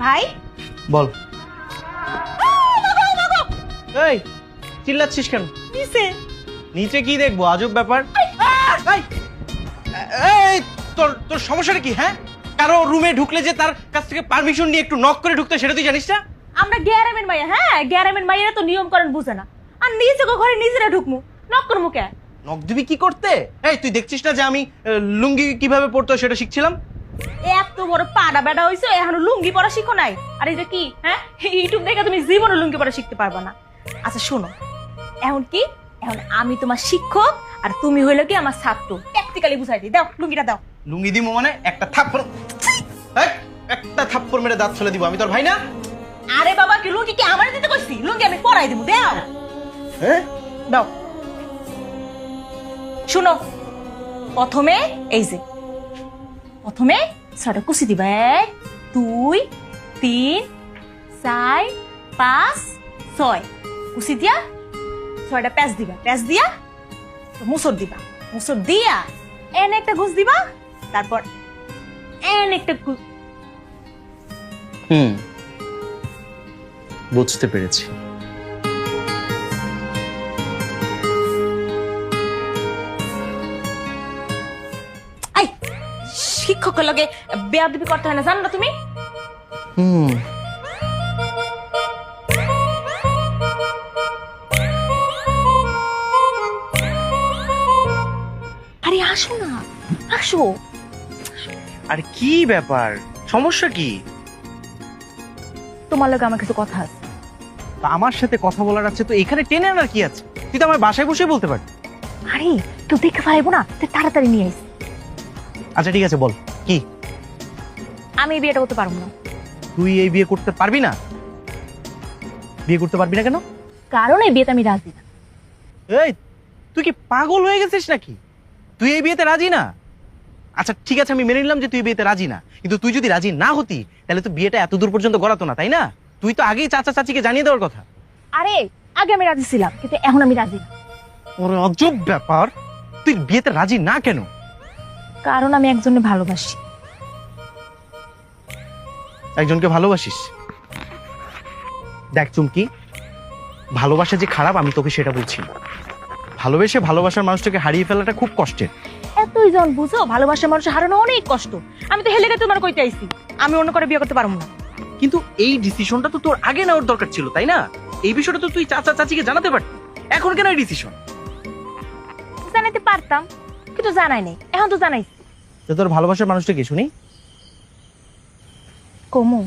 ভাই বল। এই চিল্লাচ্ছিস কেন? নিচে নিচে কি দেখবো? আজব ব্যাপার। এই তোর তোর সমস্যাটা কি? হ্যাঁ, কারো রুমে ঢুকলে যে তার কাছ থেকে পারমিশন নিয়ে একটু নক করে ঢুকতে, সেটা তুই জানিস না? আমরা গ্যারামের মাইয়া, হ্যাঁ গ্যারামের মাইয়ারা তো নিয়ম কানুন বুঝে না। আর নিজে ঘরে নিজেরা ঢুকমু, নক করমু কে? নক দিবি কি করতে? এই তুই দেখছিস না যে আমি লুঙ্গি কিভাবে পরতে হয় সেটা শিখছিলাম? এত বড় পাড়া বেড়া হইছো, এখনো লুঙ্গি পরা শিখো নাই? আর এই যে কি, হ্যাঁ ইউটিউব দেখে তুমি জীবনে লুঙ্গি পরা শিখতে পারবা না। আচ্ছা শোনো, এখন কি, এখন আমি তোমার শিক্ষক আর তুমি হইলো কি আমার ছাত্র। প্র্যাকটিক্যালি বুঝাই দিই, দাও লুঙ্গিটা দাও। লুঙ্গি দিমো মানে একটা থাপ্পড়, একটা থাপ্পড় মেরে দাঁত ফেলে দিব। আমি তোর ভাই না? আরে বাবা, কি লুঙ্গি কি আমারে দিতে কইছি? লুঙ্গি আমি পরাই দেবো, দাও। হ্যাঁ দাও। শুনো, প্রথমে এই যে প্রথমে ছয়টা কুচি দিবা। 1 2 3 4 5 6 কুচি দিয়া 6টা প্যাঁচ দিবা। প্যাঁচ দিয়া মুসর দিবা। মুসর দিয়া এন একটা ঘুষ দিবা, তারপর এন একটা বুঝতে পেরেছি। শিক্ষকের লগে বেয়াদবি করতে হয় না, জানো না তুমি? আরে আসো না, আসো। আর কি ব্যাপার, সমস্যা কি? তোমার লগে আমার কিছু কথা আছে। তা আমার সাথে কথা বলার আছে তো এখানে টেনে আনার কি আছে? তুই তো আমার বাসায় বসে বলতে পারবি। আরে কেউ দেখে ফেলাইবো না, তুই তাড়াতাড়ি নিয়ে আইস। আচ্ছা ঠিক আছে, বল কি? আমি এই বিয়েটা করতে পারবো না। তুই এই বিয়ে করতে পারবি না? বিয়ে করতে পারবি না কেন? কারণ এই বিয়েতে আমি রাজি না। এই তুই কি পাগল হয়ে গেছিস নাকি? তুই এই বিয়েতে রাজি না? আচ্ছা ঠিক আছে, আমি মেনে নিলাম যে তুই বিয়েতে রাজি না, কিন্তু তুই যদি রাজি না হতি তাহলে তো বিয়েটা এত দূর পর্যন্ত গড়াতো না, তাই না? তুই তো আগেই চাচা চাচিকে জানিয়ে দেওয়ার কথা। আরে আগে আমি রাজি ছিলাম, কিন্তু এখন আমি রাজি না। ওরে অজব ব্যাপার, তুই বিয়েতে রাজি না কেন? কারণ আমি একজনকে ভালোবাসি। একজনকে ভালোবাসিস? দেখ চুমকি, ভালোবাসা যে খারাপ আমি তোকে সেটা বলছি না। ভালোবেসে ভালোবাসার মানুষটাকে হারিয়ে ফেলাটা খুব কষ্টের। এতই জন বুঝো, ভালোবাসার মানুষ হারানো অনেক কষ্ট। আমি তো হেলে গেছে তোমার কইতে আইছি, আমি অন্য করে বিয়ে করতে পারবো না। কিন্তু এই ডিসিশনটা তো তোর আগে নেওয়ার দরকার ছিল, তাই না? এই বিষয়টা তো তুই চাচা চাচিকে জানাতে পারতি। এখন কেন এই ডিসিশন? জানাইতে পারতাম, কিন্তু জানাই নাই। এখন তো জানাইছি। তোর ভালোবাসার মানুষটা কি শুনি? কমু